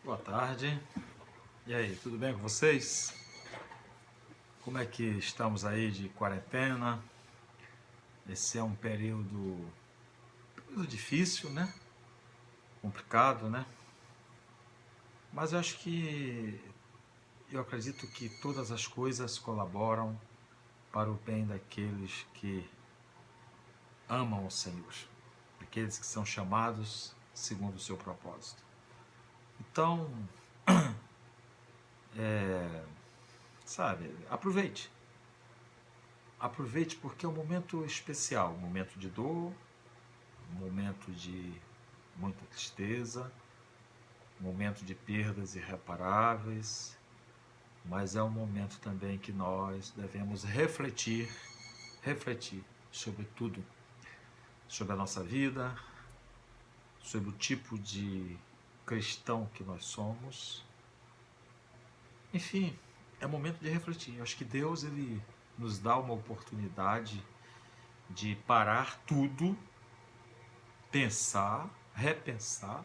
Boa tarde. E aí, tudo bem com vocês? Como é que estamos aí de quarentena? Esse é um período difícil, né? Complicado, né? Mas eu acredito que todas as coisas colaboram para o bem daqueles que amam o Senhor, daqueles que são chamados segundo o seu propósito. Então, sabe, aproveite. Aproveite porque é um momento especial, um momento de dor, um momento de muita tristeza, um momento de perdas irreparáveis, mas é um momento também que nós devemos refletir sobre tudo, sobre a nossa vida, sobre o tipo de cristão que nós somos. Enfim, é momento de refletir. Eu acho que Deus ele nos dá uma oportunidade de parar tudo, pensar, repensar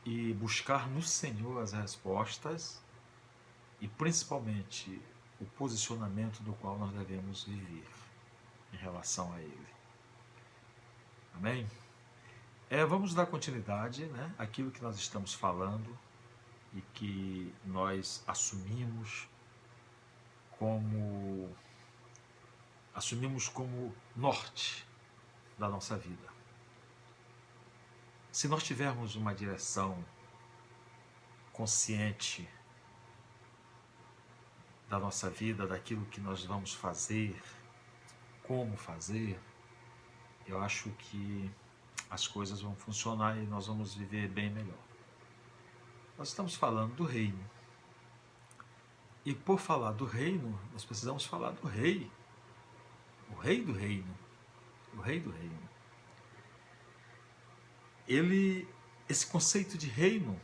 e buscar no Senhor as respostas e principalmente o posicionamento do qual nós devemos viver em relação a Ele. Amém? Vamos dar continuidade, né, àquilo que nós estamos falando e que nós como assumimos como norte da nossa vida. Se nós tivermos uma direção consciente da nossa vida, daquilo que nós vamos fazer, como fazer, eu acho que as coisas vão funcionar e nós vamos viver bem melhor. Nós estamos falando do reino. E por falar do reino, nós precisamos falar do rei. O rei do reino. O rei do reino. Esse conceito de reino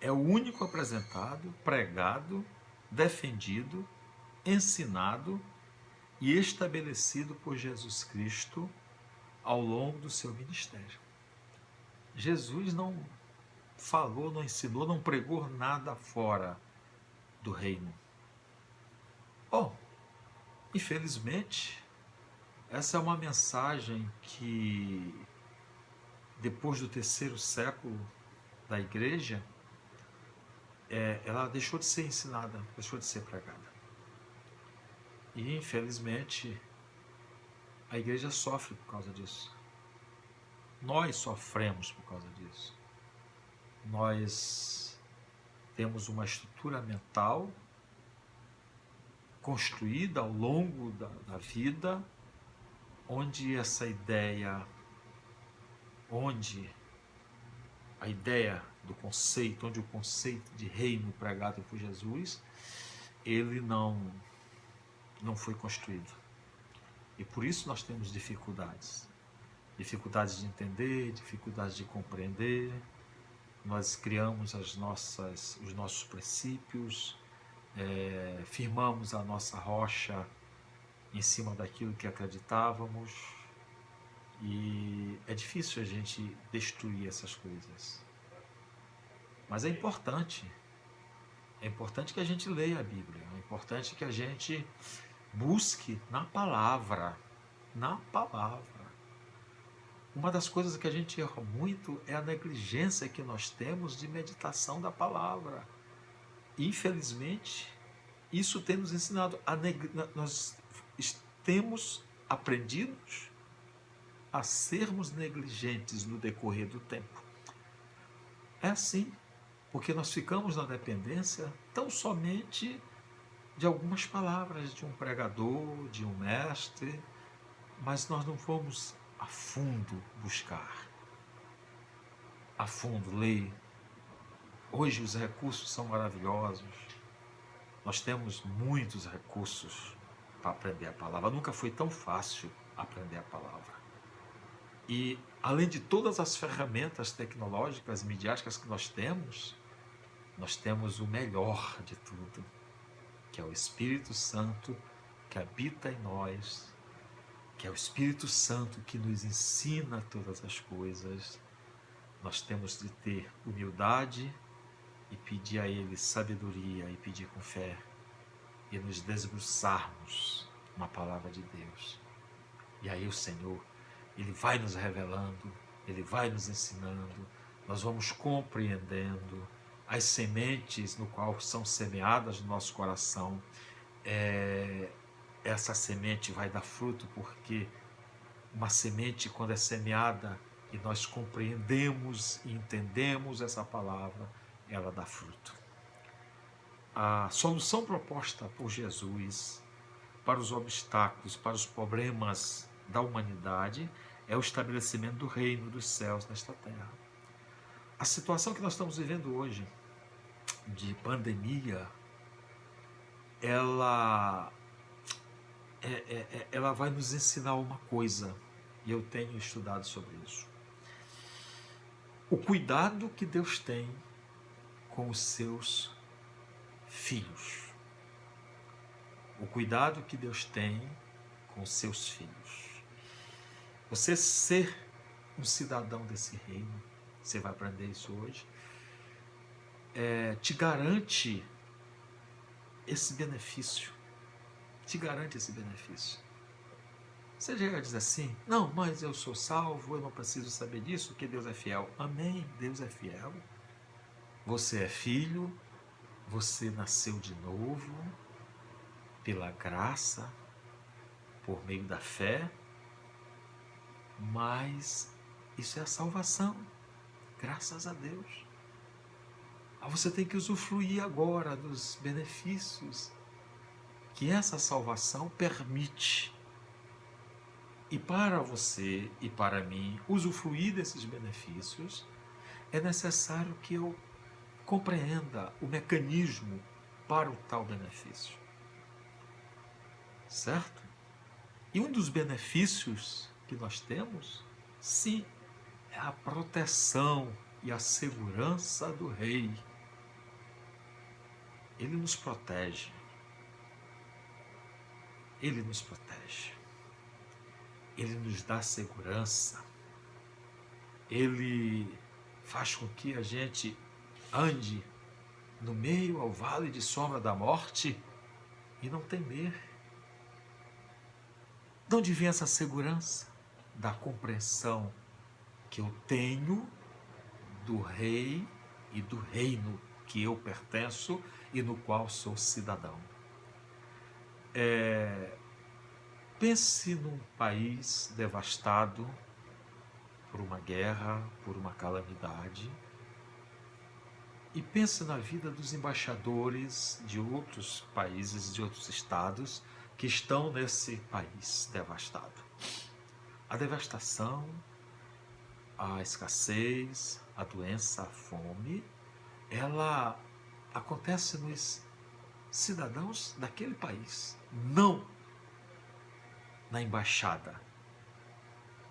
é o único apresentado, pregado, defendido, ensinado e estabelecido por Jesus Cristo ao longo do seu ministério. Jesus não falou, não ensinou, não pregou nada fora do reino. Bom, infelizmente, essa é uma mensagem que, depois do terceiro século da igreja, ela deixou de ser ensinada, deixou de ser pregada. E, infelizmente, a igreja sofre por causa disso. Nós sofremos por causa disso. Nós temos uma estrutura mental construída ao longo da vida, onde a ideia do conceito, onde o conceito de reino pregado por Jesus, ele não foi construído. E por isso nós temos dificuldades. Dificuldades de entender, dificuldades de compreender. Nós criamos os nossos princípios, firmamos a nossa rocha em cima daquilo que acreditávamos, e é difícil a gente destruir essas coisas. Mas é importante que a gente leia a Bíblia, é importante que a gente busque na palavra. Uma das coisas que a gente erra muito é a negligência que nós temos de meditação da palavra. Infelizmente, isso tem nos ensinado, nós temos aprendido a sermos negligentes no decorrer do tempo. É assim, porque nós ficamos na dependência tão somente de algumas palavras de um pregador, de um mestre, mas nós não fomos a fundo buscar, a fundo ler. Hoje os recursos são maravilhosos, nós temos muitos recursos para aprender a palavra. Nunca foi tão fácil aprender a palavra. E além de todas as ferramentas tecnológicas, midiáticas que nós temos o melhor de tudo, que é o Espírito Santo que habita em nós, que é o Espírito Santo que nos ensina todas as coisas, Nós temos de ter humildade e pedir a Ele sabedoria e pedir com fé e nos desbruçarmos na palavra de Deus. E aí o Senhor, Ele vai nos revelando, Ele vai nos ensinando, nós vamos compreendendo as sementes no qual são semeadas no nosso coração. Essa semente vai dar fruto, porque uma semente, quando é semeada e nós compreendemos e entendemos essa palavra, ela dá fruto. A solução proposta por Jesus para os obstáculos, para os problemas da humanidade, é o estabelecimento do reino dos céus nesta terra. A situação que nós estamos vivendo hoje, de pandemia, ela vai nos ensinar uma coisa, e eu tenho estudado sobre isso. O cuidado que Deus tem com os seus filhos. O cuidado que Deus tem com os seus filhos. Você ser um cidadão desse reino, você vai aprender isso hoje, te garante esse benefício. Te garante esse benefício. Você já diz assim: não, mas eu sou salvo, eu não preciso saber disso, porque Deus é fiel. Amém, Deus é fiel. Você é filho, você nasceu de novo, pela graça, por meio da fé, mas isso é a salvação, graças a Deus. Você tem que usufruir agora dos benefícios que essa salvação permite. E para você e para mim usufruir desses benefícios, é necessário que eu compreenda o mecanismo para o tal benefício. Certo? E um dos benefícios que nós temos, sim, é a proteção e a segurança do Rei. Ele nos protege. Ele nos protege. Ele nos dá segurança. Ele faz com que a gente ande no meio ao vale de sombra da morte e não temer. De onde vem essa segurança? Da compreensão que eu tenho do Rei e do reino que eu pertenço e no qual sou cidadão. Pense num país devastado por uma guerra, por uma calamidade, e pense na vida dos embaixadores de outros países, de outros estados que estão nesse país devastado. A devastação, a escassez, a doença, a fome, ela acontece nos cidadãos daquele país, não na embaixada,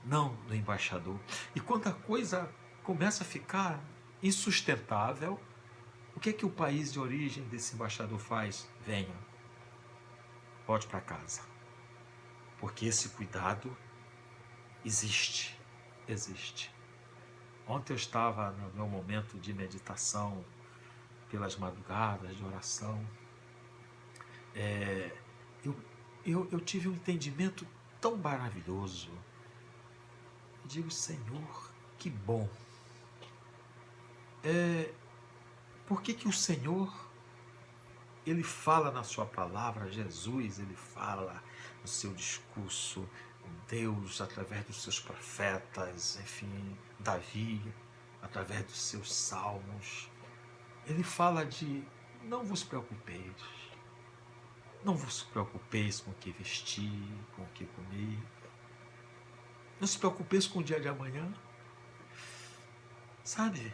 não no embaixador. E quando a coisa começa a ficar insustentável, o que é que o país de origem desse embaixador faz? Venha, volte para casa, porque esse cuidado existe. Ontem eu estava no meu momento de meditação, pelas madrugadas de oração, eu tive um entendimento tão maravilhoso. Eu digo: Senhor, que bom. Por que o Senhor, Ele fala na sua palavra, Jesus, Ele fala no seu discurso, Deus, através dos seus profetas, enfim, Davi, através dos seus salmos, Ele fala de: não vos preocupeis. Não vos preocupeis com o que vestir, com o que comer. Não se preocupeis com o dia de amanhã. Sabe?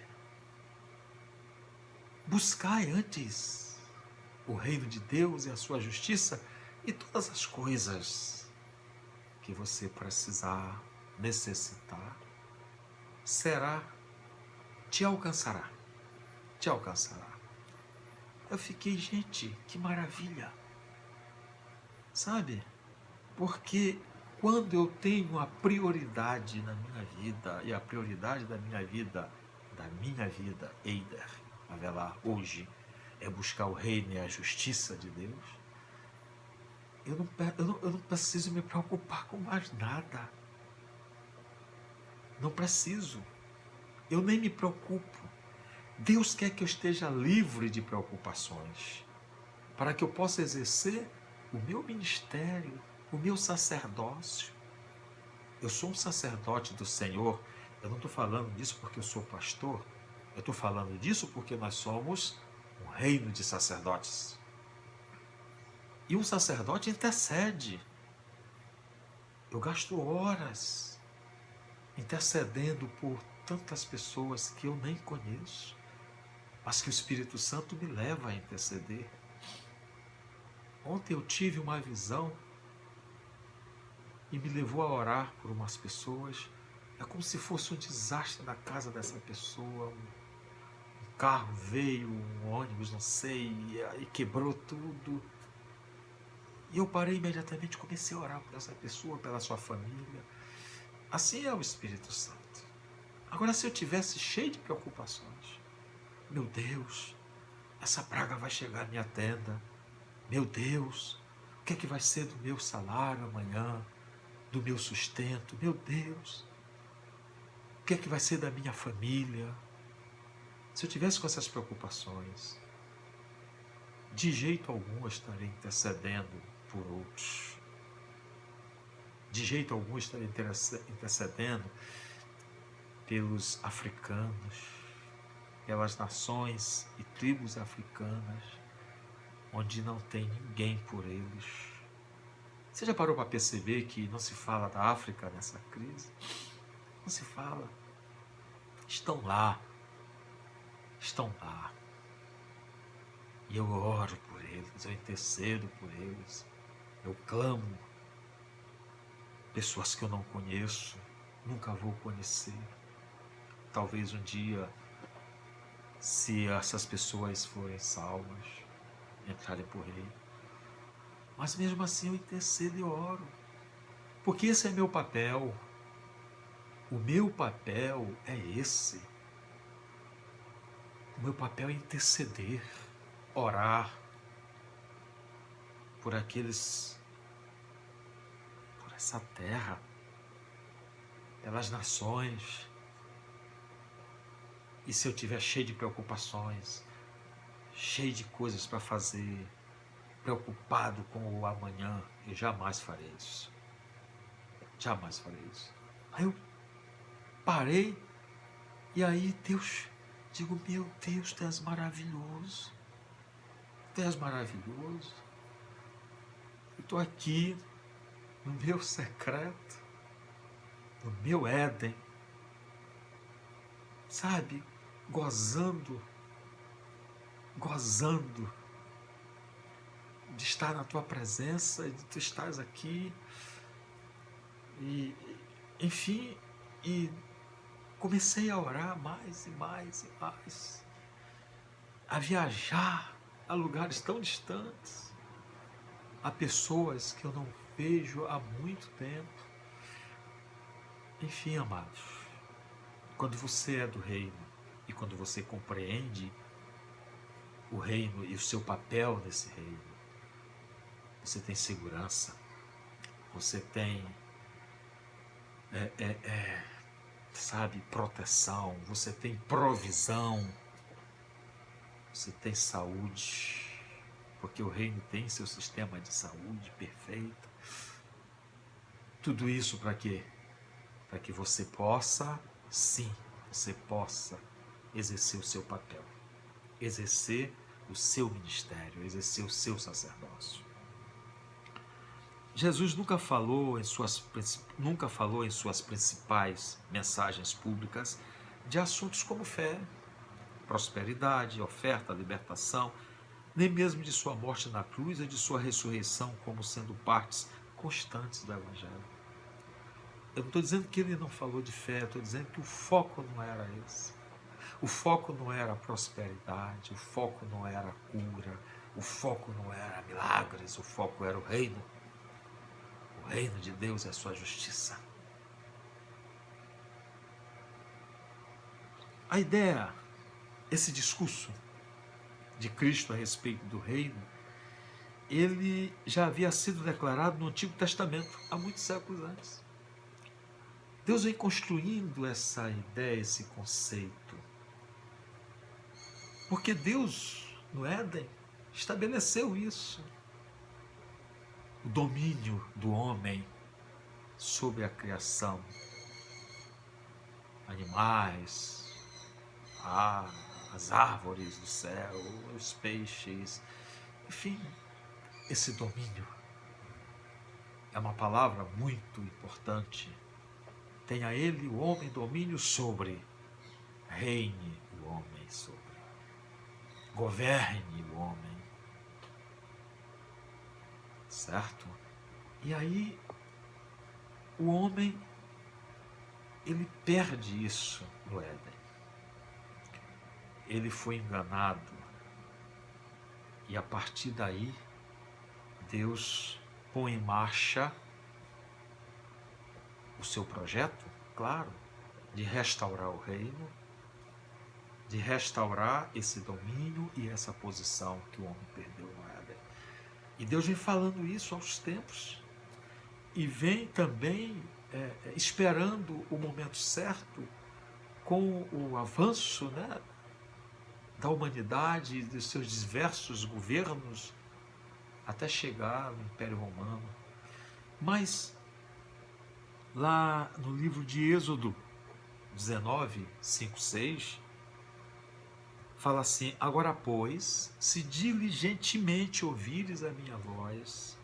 Buscai antes o reino de Deus e a sua justiça, e todas as coisas que você precisar, necessitar, te alcançará. Te alcançará. Eu fiquei: gente, que maravilha. Sabe? Porque quando eu tenho a prioridade na minha vida, e a prioridade da minha vida da minha vida, Eider Avelar, hoje, é buscar o reino e a justiça de Deus, eu não preciso me preocupar com mais nada. Não preciso. Eu nem me preocupo. Deus quer que eu esteja livre de preocupações, para que eu possa exercer o meu ministério, o meu sacerdócio. Eu sou um sacerdote do Senhor. Eu não estou falando disso porque eu sou pastor. Eu estou falando disso porque nós somos um reino de sacerdotes. E um sacerdote intercede. Eu gasto horas intercedendo por tantas pessoas que eu nem conheço, mas que o Espírito Santo me leva a interceder. Ontem eu tive uma visão e me levou a orar por umas pessoas. É como se fosse um desastre na casa dessa pessoa. Um carro veio, um ônibus, não sei, e quebrou tudo. E eu parei imediatamente e comecei a orar por essa pessoa, pela sua família. Assim é o Espírito Santo. Agora, se eu tivesse cheio de preocupações, meu Deus, essa praga vai chegar à minha tenda. Meu Deus, o que é que vai ser do meu salário amanhã? Do meu sustento? Meu Deus, o que é que vai ser da minha família? Se eu tivesse com essas preocupações, de jeito algum eu estaria intercedendo por outros. De jeito algum eu estaria intercedendo pelos africanos, pelas nações e tribos africanas, onde não tem ninguém por eles. Você já parou para perceber que não se fala da África nessa crise? Não se fala. Estão lá. Estão lá. E eu oro por eles, eu intercedo por eles, eu clamo. Pessoas que eu não conheço, nunca vou conhecer. Talvez um dia, se essas pessoas forem salvas, entrarem por reino. Mas mesmo assim eu intercedo e oro. Porque esse é meu papel. O meu papel é esse. O meu papel é interceder, orar por aqueles, por essa terra, pelas nações. E se eu estiver cheio de preocupações, cheio de coisas para fazer, preocupado com o amanhã, eu jamais farei isso. Jamais farei isso. Aí eu parei e aí Deus, digo, meu Deus, tu és maravilhoso. Tu és maravilhoso. Eu estou aqui no meu secreto, no meu Éden, sabe, gozando de estar na tua presença, de tu estás aqui, e enfim, e comecei a orar mais e mais e mais, a viajar a lugares tão distantes, a pessoas que eu não vejo há muito tempo. Enfim, amados, quando você é do reino e quando você compreende o reino e o seu papel nesse reino, você tem segurança, você tem, sabe, proteção, você tem provisão, você tem saúde, porque o reino tem seu sistema de saúde perfeito. Tudo isso para quê? Para que você possa, sim, você possa exercer o seu papel, exercer o seu ministério, exercer o seu sacerdócio. Jesus nunca falou em suas principais mensagens públicas de assuntos como fé, prosperidade, oferta, libertação, nem mesmo de sua morte na cruz e de sua ressurreição como sendo partes constantes do Evangelho. Eu não estou dizendo que ele não falou de fé, eu estou dizendo que o foco não era esse. O foco não era a prosperidade, o foco não era a cura, o foco não era milagres, o foco era o reino. O reino de Deus é a sua justiça. A ideia, esse discurso de Cristo a respeito do reino, ele já havia sido declarado no Antigo Testamento, há muitos séculos antes. Deus vem construindo essa ideia, esse conceito. Porque Deus, no Éden, estabeleceu isso. O domínio do homem sobre a criação. Animais, as árvores do céu, os peixes, enfim, esse domínio é uma palavra muito importante. Tenha ele, o homem, domínio sobre, reine o homem sobre, governe o homem, certo? E aí, o homem, ele perde isso no Éden. Ele foi enganado e a partir daí, Deus põe em marcha o seu projeto, claro, de restaurar o reino, de restaurar esse domínio e essa posição que o homem perdeu no Éden. E Deus vem falando isso aos tempos e vem também esperando o momento certo com o avanço, né, da humanidade e dos seus diversos governos até chegar no Império Romano. Mas lá no livro de Êxodo 19, 5, 6, fala assim: agora, pois, se diligentemente ouvires a minha voz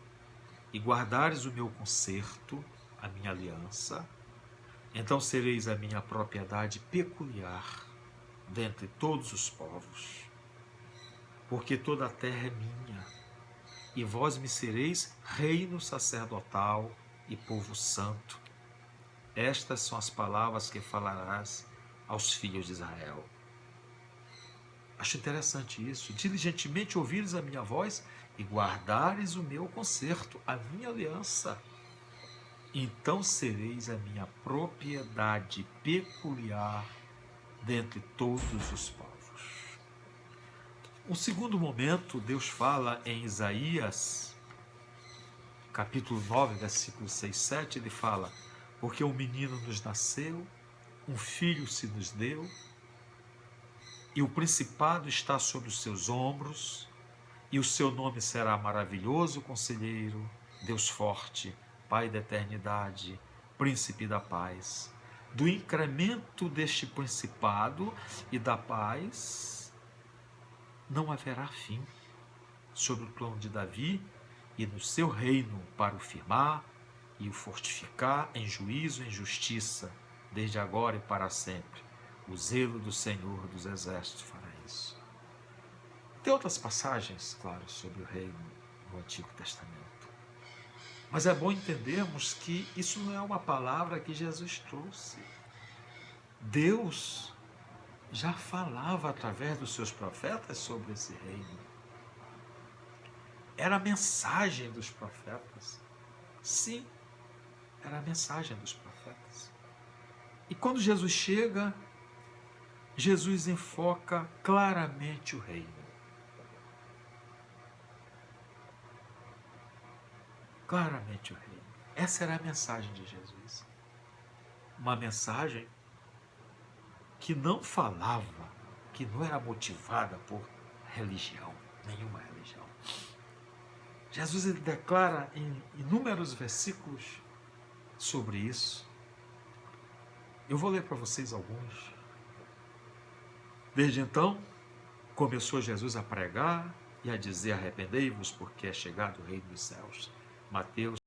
e guardares o meu concerto, a minha aliança, então sereis a minha propriedade peculiar dentre todos os povos, porque toda a terra é minha, e vós me sereis reino sacerdotal e povo santo. Estas são as palavras que falarás aos filhos de Israel. Acho interessante isso. Diligentemente ouvires a minha voz e guardares o meu concerto, a minha aliança. Então sereis a minha propriedade peculiar dentre todos os povos. Um segundo momento, Deus fala em Isaías, capítulo 9, versículos 6, 7, ele fala: porque um menino nos nasceu, um filho se nos deu, e o principado está sobre os seus ombros, e o seu nome será Maravilhoso Conselheiro, Deus Forte, Pai da Eternidade, Príncipe da Paz. Do incremento deste principado e da paz não haverá fim sobre o trono de Davi e no seu reino, para o firmar e o fortificar em juízo e em justiça, desde agora e para sempre. O zelo do Senhor dos Exércitos fará isso. Tem outras passagens, claro, sobre o reino no Antigo Testamento. Mas é bom entendermos que isso não é uma palavra que Jesus trouxe. Deus já falava através dos seus profetas sobre esse reino. Era a mensagem dos profetas. Sim, era a mensagem dos profetas. E quando Jesus chega, Jesus enfoca claramente o reino. Claramente o reino. Essa era a mensagem de Jesus. Uma mensagem que não falava, que não era motivada por religião, nenhuma religião. Jesus ele declara em inúmeros versículos sobre isso. Eu vou ler para vocês alguns. Desde então, começou Jesus a pregar e a dizer: arrependei-vos, porque é chegado o reino dos céus. Mateus